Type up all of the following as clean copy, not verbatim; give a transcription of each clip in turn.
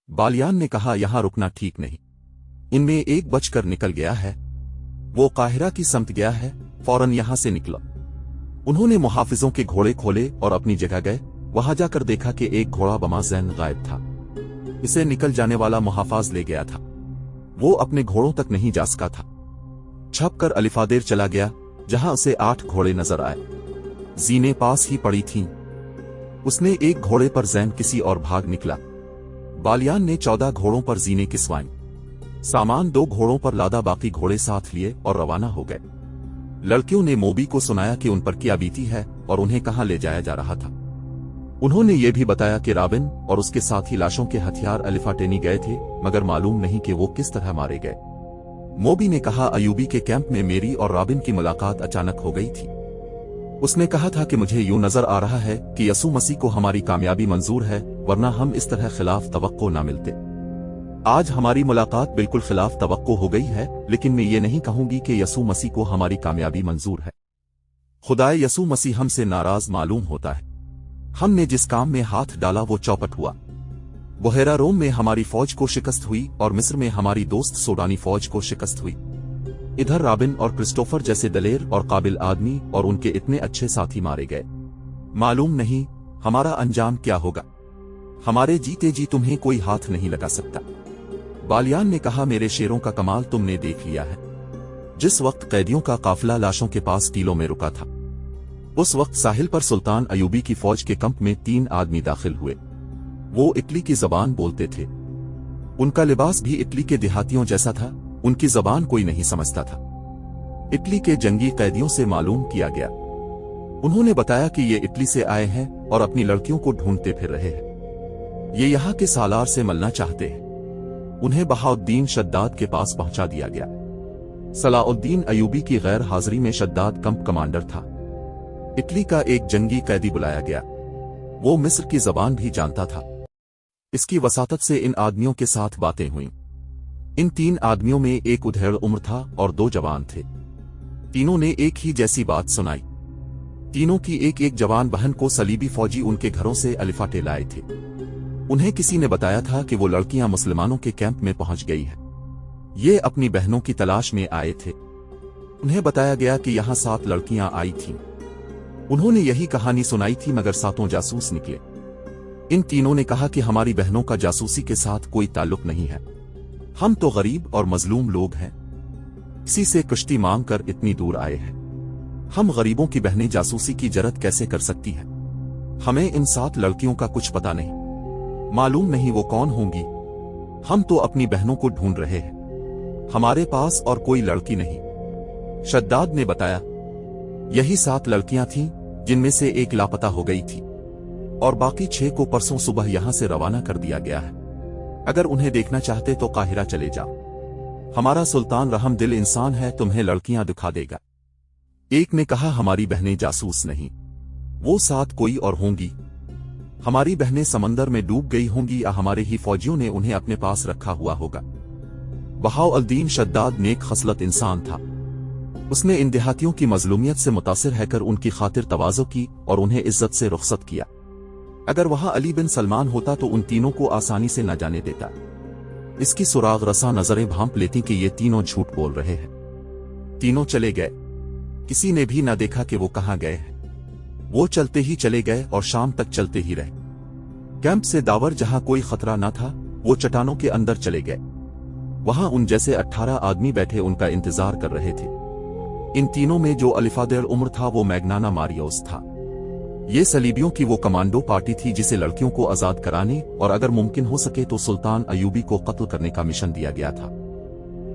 बालियान ने कहा, यहां रुकना ठीक नहीं। इनमें एक बचकर निकल गया है, वो काहिरा की समत गया है, फौरन यहां से निकलो। उन्होंने मुहाफिजों के घोड़े खोले और अपनी जगह गए। वहां जाकर देखा कि एक घोड़ा बमा जैन गायब था। इसे निकल जाने वाला मुहाफिज ले गया था। वो अपने घोड़ों तक नहीं जा सका था। छपकर अलिफादेर चला गया, जहां उसे 8 घोड़े नजर आए। जीने पास ही पड़ी थीं। उसने एक घोड़े पर जैन किसी और भाग निकला। बालियान ने 14 घोड़ों पर जीने किसवाईं। सामान 2 घोड़ों पर लादा, बाकी घोड़े साथ लिए और रवाना हो गए। लड़कियों ने मोबी को सुनाया कि उन पर क्या बीती है और उन्हें कहां ले जाया जा रहा था। उन्होंने ये भी बताया कि राबिन और उसके साथी लाशों के हथियार अलिफाटेनी गए थे, मगर मालूम नहीं कि वो किस तरह मारे गए। मोबी ने कहा, अयूबी के कैंप में मेरी और राबिन की मुलाकात अचानक हो गई थी। उसने कहा था कि मुझे यूं नजर आ रहा है कि यसू मसीह को हमारी कामयाबी मंजूर है, वरना हम इस तरह खिलाफ तवक्को ना मिलते। आज हमारी मुलाकात बिल्कुल खिलाफ तवक्को हो गई है, लेकिन मैं ये नहीं कहूंगी कि यसू मसीह को हमारी कामयाबी मंजूर है। खुदाए यसू मसीह हमसे नाराज मालूम होता है। हमने जिस काम में हाथ डाला वो चौपट हुआ। बुहेरा रोम में हमारी फौज को शिकस्त हुई और मिस्र में हमारी दोस्त सोडानी फौज को शिकस्त हुई। इधर राबिन और क्रिस्टोफर जैसे दलेर और काबिल आदमी और उनके इतने अच्छे साथी मारे गए। मालूम नहीं हमारा अंजाम क्या होगा। हमारे जीते जी तुम्हें कोई हाथ नहीं लगा सकता। बालियान ने कहा, मेरे शेरों का कमाल तुमने देख लिया है। जिस वक्त कैदियों का काफिला लाशों के पास टीलों में रुका था, उस वक्त साहिल पर सुल्तान अयूबी की फौज के कैंप में 3 आदमी दाखिल हुए। वो इटली की जबान बोलते थे। उनका लिबास भी इटली के देहातियों जैसा था। उनकी जबान कोई नहीं समझता था। इटली के जंगी कैदियों से मालूम किया गया। उन्होंने बताया कि ये इटली से आए हैं और अपनी लड़कियों को ढूंढते फिर रहे हैं। ये यहाँ के सालार से मिलना चाहते हैं। उन्हें बहाउद्दीन शद्दाद के पास पहुंचा दिया गया। सलाउद्दीन अयूबी की गैर हाजिरी में शद्दाद कैंप कमांडर था। इटली का एक जंगी कैदी बुलाया गया। वो मिस्र की जबान भी जानता था। इसकी वसातत से इन आदमियों के साथ बातें हुईं। इन 3 आदमियों में एक उधेड़ उम्र था और 2 जवान थे। तीनों ने एक ही जैसी बात सुनाई। तीनों की एक एक जवान बहन को सलीबी फौजी उनके घरों से अलिफाटे लाए थे। उन्हें किसी ने बताया था कि वो लड़कियां मुसलमानों के कैंप में पहुंच गई हैं। ये अपनी बहनों की तलाश में आए थे। उन्हें बताया गया कि यहां 7 लड़कियां आई थीं। उन्होंने यही कहानी सुनाई थी, मगर 7 जासूस निकले। इन तीनों ने कहा कि हमारी बहनों का जासूसी के साथ कोई ताल्लुक नहीं है। हम तो गरीब और मजलूम लोग हैं। किसी से कुश्ती मांग कर इतनी दूर आए हैं। हम गरीबों की बहनें जासूसी की जरत कैसे कर सकती हैं? हमें इन 7 लड़कियों का कुछ पता नहीं। मालूम नहीं वो कौन होंगी। हम तो अपनी बहनों को ढूंढ रहे हैं। हमारे पास और कोई लड़की नहीं। शद्दाद ने बताया, यही 7 लड़कियां थीं, जिनमें से एक लापता हो गई थी और बाकी 6 को परसों सुबह यहां से रवाना कर दिया गया है। अगर उन्हें देखना चाहते तो काहिरा चले जाओ। हमारा सुल्तान रहम दिल इंसान है, तुम्हें लड़कियां दिखा देगा। एक ने कहा, हमारी बहनें जासूस नहीं, वो 7 कोई और होंगी। हमारी बहनें समंदर में डूब गई होंगी या हमारे ही फौजियों ने उन्हें अपने पास रखा हुआ होगा। बहाउद्दीन शद्दाद नेक खसलत इंसान था। उसने इन देहातियों की मजलूमियत से मुतासिर रहकर उनकी खातिर तवाज़ो की और उन्हें इज्जत से रुखसत किया। अगर वहां अली बिन सलमान होता तो उन तीनों को आसानी से न जाने देता। इसकी सुराग रसा नजरें भांप लेती कि ये तीनों झूठ बोल रहे हैं। तीनों चले गए। किसी ने भी न देखा कि वो कहां गए हैं। वो चलते ही चले गए और शाम तक चलते ही रहे। कैंप से दावर जहां कोई खतरा न था, वो चट्टानों के अंदर चले गए। वहां उन जैसे 18 आदमी बैठे उनका इंतजार कर रहे थे। इन तीनों में जो अलिफादेर उम्र था वो मैग्नाना मारियोस था। ये सलीबियों की वो कमांडो पार्टी थी जिसे लड़कियों को आजाद कराने और अगर मुमकिन हो सके तो सुल्तान अयूबी को कत्ल करने का मिशन दिया गया था।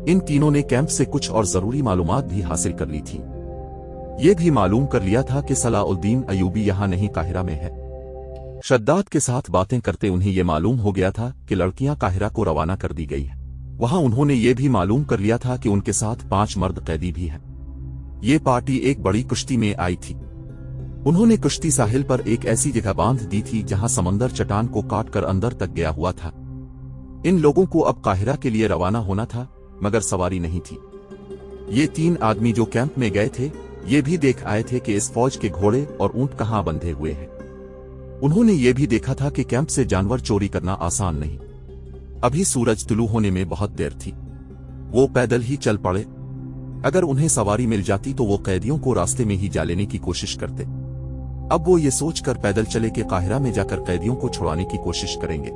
इन तीनों ने कैंप से कुछ और जरूरी मालूमात भी हासिल कर ली थी। ये भी मालूम कर लिया था कि सलाउद्दीन अयूबी यहां नहीं काहिरा में है। शद्दाद के साथ बातें करते उन्हें ये मालूम हो गया था कि लड़कियां काहिरा को रवाना कर दी गई हैं। वहां उन्होंने ये भी मालूम कर लिया था कि उनके साथ 5 मर्द कैदी भी हैं। ये पार्टी एक बड़ी कुश्ती में आई थी। उन्होंने कुश्ती साहिल पर एक ऐसी जगह बांध दी थी जहां समंदर चट्टान को काट कर अंदर तक गया हुआ था। इन लोगों को अब काहिरा के लिए रवाना होना था, मगर सवारी नहीं थी। ये 3 आदमी जो कैंप में गए थे, ये भी देख आए थे कि इस फौज के घोड़े और ऊंट कहां बंधे हुए हैं। उन्होंने ये भी देखा था कि कैंप से जानवर चोरी करना आसान नहीं। अभी सूरज तुलू होने में बहुत देर थी। वो पैदल ही चल पड़े। अगर उन्हें सवारी मिल जाती तो वो कैदियों को रास्ते में ही जा लेने की कोशिश करते। अब वो ये सोचकर पैदल चले कि काहिरा में जाकर कैदियों को छुड़ाने की कोशिश करेंगे।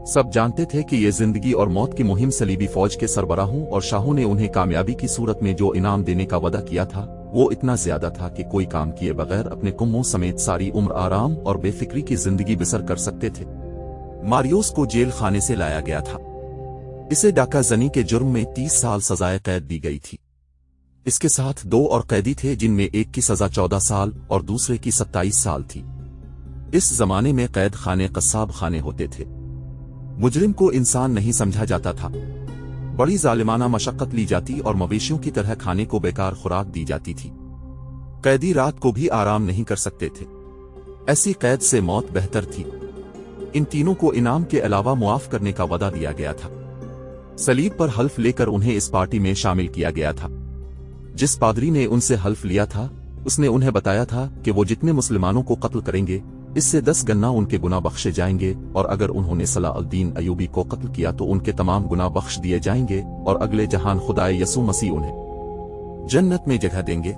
सब जानते थे कि ये जिंदगी और मौत की मुहिम सलीबी फौज के सरबराहों और शाहों ने उन्हें कामयाबी की सूरत में जो इनाम देने का वादा किया था वो इतना ज्यादा था कि कोई काम किए बगैर अपने कुम्मों समेत सारी उम्र आराम और बेफिक्री की जिंदगी बसर कर सकते थे। मारियोस को जेल खाने से लाया गया था। इसे डाका जनी के जुर्म में 30 साल सजाए कैद दी गई थी। इसके साथ 2 और कैदी थे जिनमें एक की सजा 14 साल और दूसरे की 27 साल थी। इस जमाने में कैद खाने कस्साब खाने होते थे। मुजरिम को इंसान नहीं समझा जाता था। बड़ी जालिमाना मशक्कत ली जाती और मवेशियों की तरह खाने को बेकार खुराक दी जाती थी। कैदी रात को भी आराम नहीं कर सकते थे। ऐसी कैद से मौत बेहतर थी। इन तीनों को इनाम के अलावा मुआफ करने का वादा दिया गया था। सलीब पर हल्फ लेकर उन्हें इस पार्टी में शामिल किया गया था। जिस पादरी ने उनसे हल्फ लिया था उसने उन्हें बताया था कि वो जितने मुसलमानों को कत्ल करेंगे इससे 10 गना उनके गुनाह बख्शे जाएंगे, और अगर उन्होंने सलाहुद्दीन अयूबी को कत्ल किया तो उनके तमाम गुनाह बख्श दिए जाएंगे और अगले जहान खुदाए यसू मसीह उन्हें जन्नत में जगह देंगे।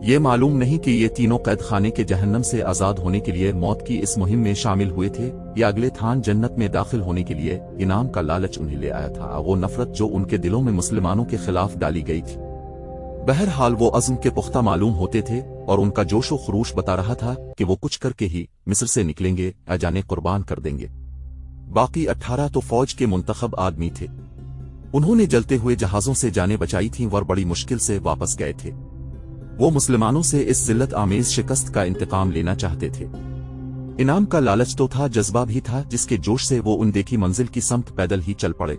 ये मालूम नहीं कि ये तीनों कैद खाने के जहन्नम से आजाद होने के लिए मौत की इस मुहिम में शामिल हुए थे या अगले थान जन्नत में दाखिल होने के लिए इनाम का लालच उन्हें ले आया था, वो नफरत जो उनके दिलों में मुसलमानों के खिलाफ डाली गई थी। बहरहाल वो अज़्म के पुख्ता मालूम होते थे और उनका जोशो खरूश बता रहा था कि वो कुछ करके ही मिस्र से निकलेंगे या जाने कुर्बान कर देंगे। बाकी 18 तो फौज के मुंतखब आदमी थे। उन्होंने जलते हुए जहाजों से जाने बचाई थीं और बड़ी मुश्किल से वापस गए थे। वो मुसलमानों से इस जिल्लत आमेज शिकस्त का इंतकाम लेना चाहते थे। इनाम का लालच तो था, जज्बा भी था, जिसके जोश से वो उन देखी मंजिल की समत पैदल ही चल पड़े।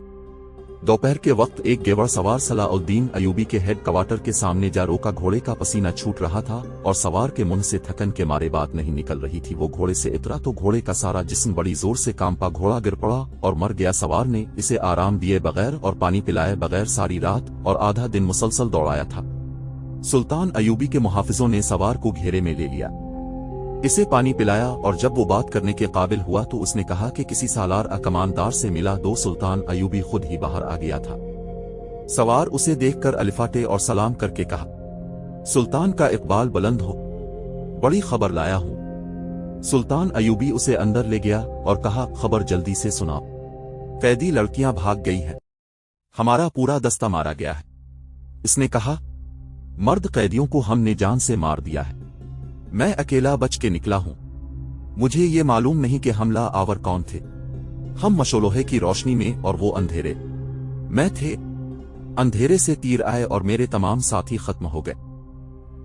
दोपहर के वक्त एक गेवर सवार सलाहुद्दीन अयूबी के हेड क्वार्टर के सामने जा रोका। घोड़े का पसीना छूट रहा था और सवार के मुंह से थकन के मारे बात नहीं निकल रही थी। वो घोड़े से उतरा तो घोड़े का सारा जिस्म बड़ी जोर से कांपा। घोड़ा गिर पड़ा और मर गया। सवार ने इसे आराम दिए बगैर और पानी पिलाए बगैर सारी रात और आधा दिन मुसलसल दौड़ाया था। सुल्तान अयूबी के मुहाफिजों ने सवार को घेरे में ले लिया, इसे पानी पिलाया और जब वो बात करने के काबिल हुआ तो उसने कहा कि किसी सालार कमानदार से मिला दो। सुल्तान अयूबी खुद ही बाहर आ गया था। सवार उसे देखकर अलिफाटे और सलाम करके कहा, सुल्तान का इकबाल बुलंद हो, बड़ी खबर लाया हूं। सुल्तान अयूबी उसे अंदर ले गया और कहा, खबर जल्दी से सुनाओ। कैदी लड़कियां भाग गई हैं, हमारा पूरा दस्ता मारा गया है। इसने कहा, मर्द कैदियों को हमने जान से मार दिया है, मैं अकेला बच के निकला हूं। मुझे ये मालूम नहीं कि हमला आवर कौन थे। हम मशोलोहे की रोशनी में और वो अंधेरे में थे। अंधेरे से तीर आए और मेरे तमाम साथी खत्म हो गए।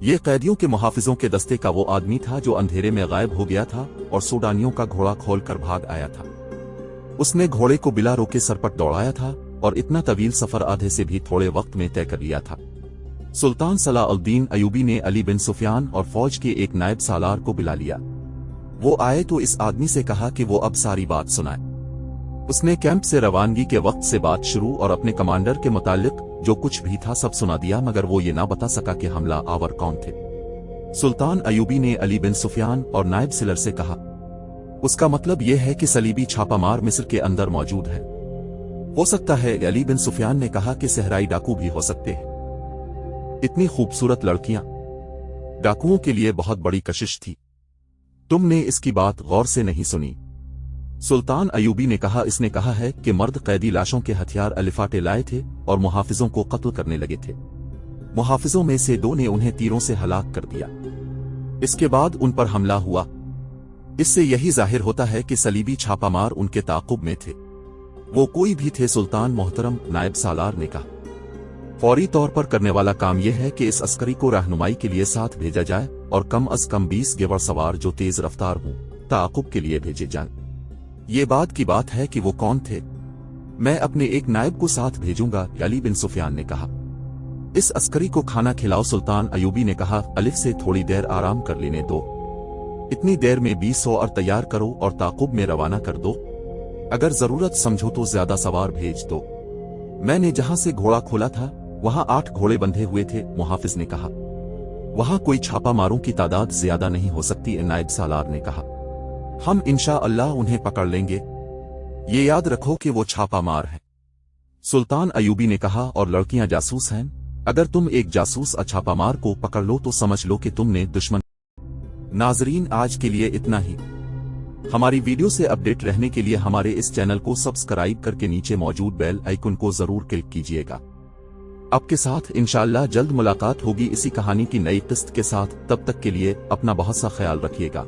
ये कैदियों के मुहाफिजों के दस्ते का वो आदमी था जो अंधेरे में गायब हो गया था और सूडानियों का घोड़ा खोलकर भाग आया था। उसने घोड़े को बिला रोके सरपट दौड़ाया था और इतना तवील सफर आधे से भी थोड़े वक्त में तय कर लिया था। सुल्तान सलाहुद्दीन अयूबी ने अली बिन सुफियान और फौज के एक नायब सालार को बुला लिया। वो आए तो इस आदमी से कहा कि वो अब सारी बात सुनाए। उसने कैंप से रवानगी के वक्त से बात शुरू और अपने कमांडर के मुतालिक जो कुछ भी था सब सुना दिया, मगर वो ये ना बता सका कि हमला आवर कौन थे। सुल्तान अयूबी ने अली बिन सुफियान और नायब सिलर से कहा, उसका मतलब यह है कि सलीबी छापामार मिस्र के अंदर मौजूद है। हो सकता है। अली बिन सुफियान ने कहा कि सहराई डाकू भी हो सकते हैं। इतनी खूबसूरत लड़कियां डाकुओं के लिए बहुत बड़ी कशिश थी। तुमने इसकी बात गौर से नहीं सुनी। सुल्तान अयूबी ने कहा, इसने कहा है कि मर्द कैदी लाशों के हथियार अलिफाटे लाए थे और मुहाफिजों को कत्ल करने लगे थे। मुहाफिजों में से 2 ने उन्हें तीरों से हलाक कर दिया। इसके बाद उन पर हमला हुआ। इससे यही जाहिर होता है कि सलीबी छापामार उनके ताक़ुब में थे। वो कोई भी थे। सुल्तान मोहतरम, नायब सालार ने कहा, फौरी तौर पर करने वाला काम यह है कि इस अस्करी को रहनुमाई के लिए साथ भेजा जाए और कम अज कम 20 गेवर सवार जो तेज रफ्तार हों ताक़ुब के लिए भेजे जाएं। ये बात की बात है कि वो कौन थे। मैं अपने एक नायब को साथ भेजूंगा, अली बिन सुफियान ने कहा। इस अस्करी को खाना खिलाओ। सुल्तान अयूबी ने कहा, अलिफ से थोड़ी देर आराम कर लेने दो। इतनी देर में 20 सवार तैयार करो और ताक़ुब में रवाना कर दो। अगर जरूरत समझो तो ज्यादा सवार भेज दो। मैंने जहां से घोड़ा खोला था वहां 8 घोड़े बंधे हुए थे, मुहाफिज ने कहा। वहां कोई छापा मारों की तादाद ज्यादा नहीं हो सकती, नायब सालार ने कहा। हम इंशा अल्लाह उन्हें पकड़ लेंगे। ये याद रखो कि वो छापा मार है। सुल्तान अयूबी ने कहा, और लड़कियां जासूस हैं? अगर तुम एक जासूस छापामार को पकड़ लो तो समझ लो कि तुमने दुश्मन। नाजरीन, आज के लिए इतना ही। हमारी वीडियो से अपडेट रहने के लिए हमारे इस चैनल को सब्सक्राइब करके नीचे मौजूद बेल आइकन को जरूर क्लिक कीजिएगा। आपके साथ इंशाअल्लाह जल्द मुलाकात होगी इसी कहानी की नई किस्त के साथ। तब तक के लिए अपना बहुत सा ख्याल रखिएगा।